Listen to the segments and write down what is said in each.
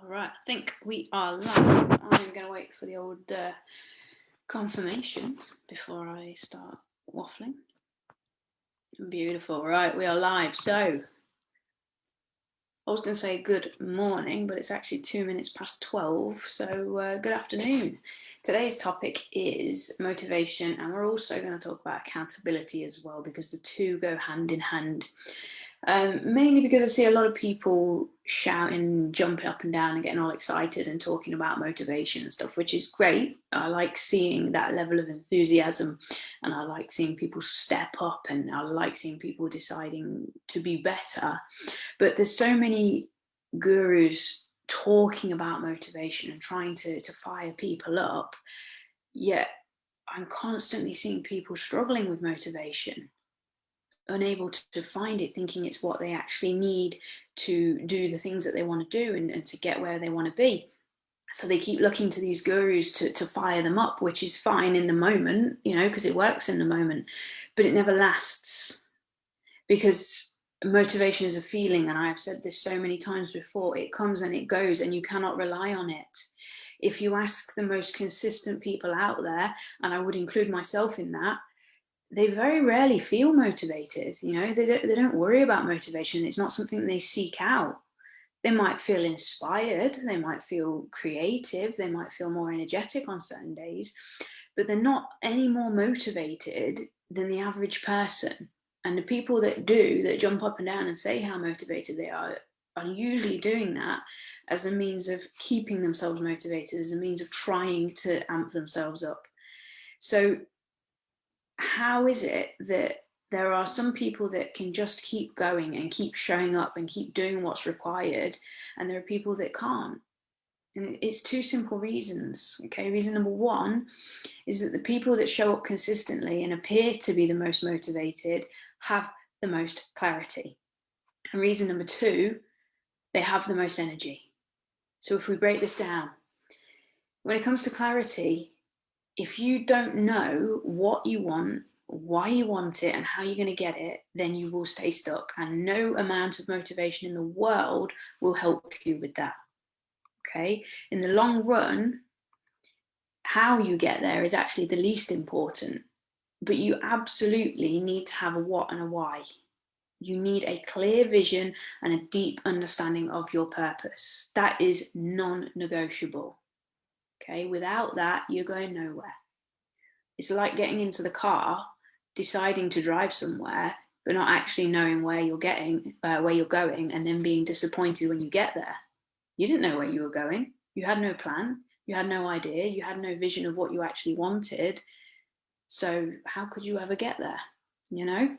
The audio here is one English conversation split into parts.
All right, I think we are live. I'm going to wait for the old confirmation before I start waffling. Beautiful. Right, we are live. So I was going to say good morning, but it's actually 2 minutes past 12. So good afternoon. Today's topic is motivation, and we're also going to talk about accountability as well, because the two go hand in hand. Mainly because I see a lot of people shouting, jumping up and down and getting all excited and talking about motivation and stuff, which is great. I like seeing that level of enthusiasm, and I like seeing people step up, and I like seeing people deciding to be better. But there's so many gurus talking about motivation and trying to fire people up, yet I'm constantly seeing people struggling with motivation, unable to find it, thinking it's what they actually need to do the things that they want to do and to get where they want to be. So they keep looking to these gurus to fire them up, which is fine in the moment, because it works in the moment, but it never lasts, because motivation is a feeling. And I've said this so many times before, it comes and it goes, and you cannot rely on it. If you ask the most consistent people out there, and I would include myself in that, they very rarely feel motivated. They don't worry about motivation. It's not something they seek out. They might feel inspired, they might feel creative, they might feel more energetic on certain days, but they're not any more motivated than the average person. And the people that jump up and down and say how motivated they are usually doing that as a means of keeping themselves motivated, as a means of trying to amp themselves up. So how is it that there are some people that can just keep going and keep showing up and keep doing what's required, and there are people that can't? And it's two simple reasons. Okay, reason number one is that the people that show up consistently and appear to be the most motivated have the most clarity. And reason number two, they have the most energy. So if we break this down, when it comes to clarity, if you don't know what you want, why you want it, and how you're going to get it, then you will stay stuck, and no amount of motivation in the world will help you with that. Okay? In the long run, how you get there is actually the least important, but you absolutely need to have a what and a why. You need a clear vision and a deep understanding of your purpose. That is non-negotiable. Okay? Without that, you're going nowhere. It's like getting into the car, deciding to drive somewhere, but not actually knowing where you're going, and then being disappointed when you get there. You didn't know where you were going. You had no plan. You had no idea. You had no vision of what you actually wanted. So how could you ever get there? And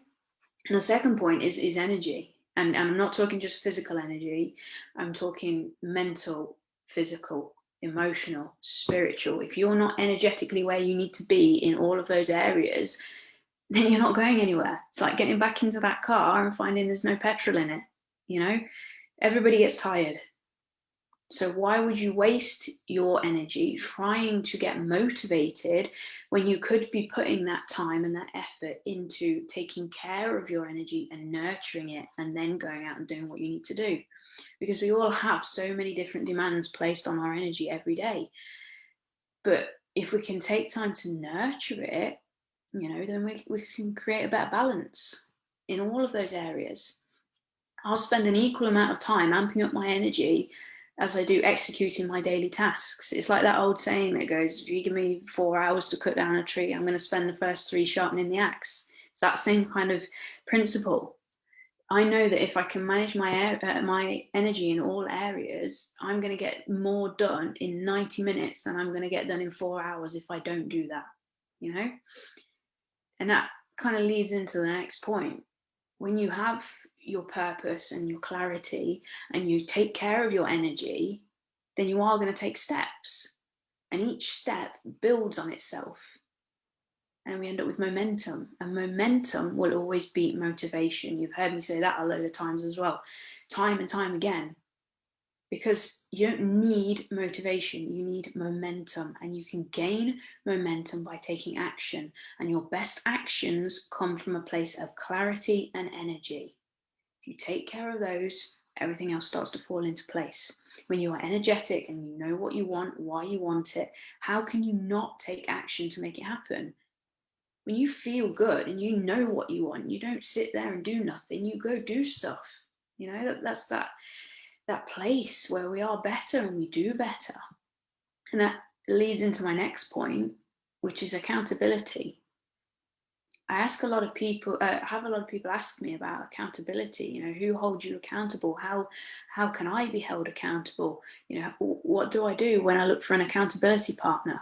the second point is energy. And I'm not talking just physical energy. I'm talking mental, physical, emotional, spiritual. If you're not energetically where you need to be in all of those areas, then you're not going anywhere. It's like getting back into that car and finding there's no petrol in it. Everybody gets tired. So why would you waste your energy trying to get motivated when you could be putting that time and that effort into taking care of your energy and nurturing it, and then going out and doing what you need to do? Because we all have so many different demands placed on our energy every day. But if we can take time to nurture it, then we can create a better balance in all of those areas. I'll spend an equal amount of time amping up my energy as I do executing my daily tasks. It's like that old saying that goes, if you give me 4 hours to cut down a tree, I'm going to spend the first 3 sharpening the axe. It's that same kind of principle. I know that if I can manage my energy in all areas, I'm going to get more done in 90 minutes than I'm going to get done in 4 hours if I don't do that, And that kind of leads into the next point. When you have your purpose and your clarity and you take care of your energy, then you are going to take steps, and each step builds on itself, and we end up with momentum, and momentum will always beat motivation. You've heard me say that a load of times as well, time and time again, because you don't need motivation, you need momentum, and you can gain momentum by taking action, and your best actions come from a place of clarity and energy. If you take care of those, everything else starts to fall into place. When you are energetic and you know what you want, why you want it, how can you not take action to make it happen? When you feel good and you know what you want, you don't sit there and do nothing, you go do stuff. You know, that's that place where we are better and we do better. And that leads into my next point, which is accountability. I ask a lot of people, have a lot of people ask me about accountability. You know, who holds you accountable? How can I be held accountable? You know, what do I do when I look for an accountability partner?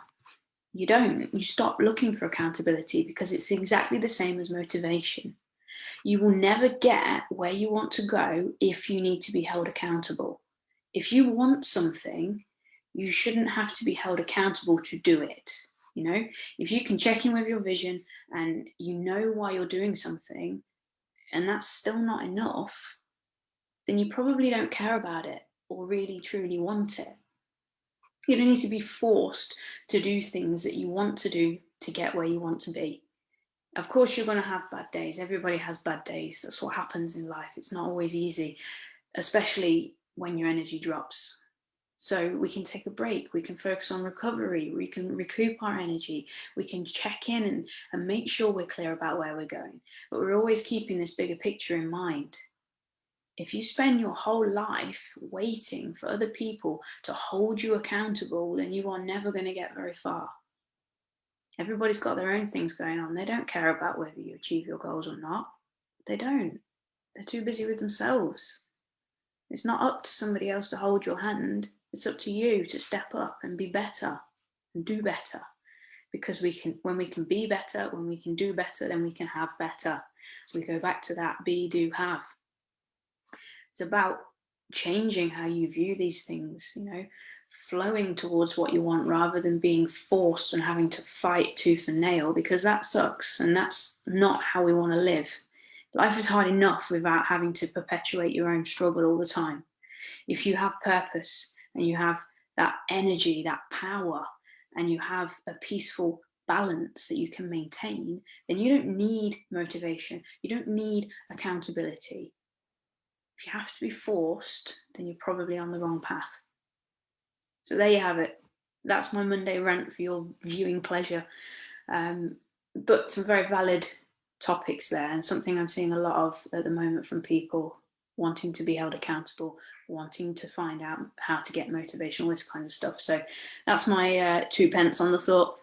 You don't. You stop looking for accountability, because it's exactly the same as motivation. You will never get where you want to go if you need to be held accountable. If you want something, you shouldn't have to be held accountable to do it. You know, if you can check in with your vision and you know why you're doing something, and that's still not enough, then you probably don't care about it or really truly want it. You don't need to be forced to do things that you want to do to get where you want to be. Of course, you're going to have bad days. Everybody has bad days. That's what happens in life. It's not always easy, especially when your energy drops. So we can take a break, we can focus on recovery, we can recoup our energy, we can check in and make sure we're clear about where we're going. But we're always keeping this bigger picture in mind. If you spend your whole life waiting for other people to hold you accountable, then you are never going to get very far. Everybody's got their own things going on. They don't care about whether you achieve your goals or not. They don't. They're too busy with themselves. It's not up to somebody else to hold your hand. It's up to you to step up and be better and do better. Because when we can be better, when we can do better, then we can have better. We go back to that be, do, have. It's about changing how you view these things, you know, flowing towards what you want rather than being forced and having to fight tooth and nail, because that sucks and that's not how we want to live. Life is hard enough without having to perpetuate your own struggle all the time. If you have purpose and you have that energy, that power, and you have a peaceful balance that you can maintain, then you don't need motivation. You don't need accountability. If you have to be forced, then you're probably on the wrong path. So there you have it. That's my Monday rant for your viewing pleasure. But some very valid topics there, and something I'm seeing a lot of at the moment from people wanting to be held accountable, wanting to find out how to get motivation, all this kind of stuff. So that's my 2 pence on the thought.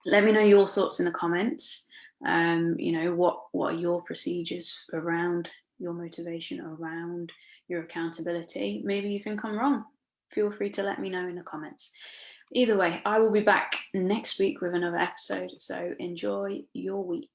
Let me know your thoughts in the comments. You know, what are your procedures around your motivation, around your accountability? Maybe you think I'm wrong. Feel free to let me know in the comments. Either way, I will be back next week with another episode. So enjoy your week.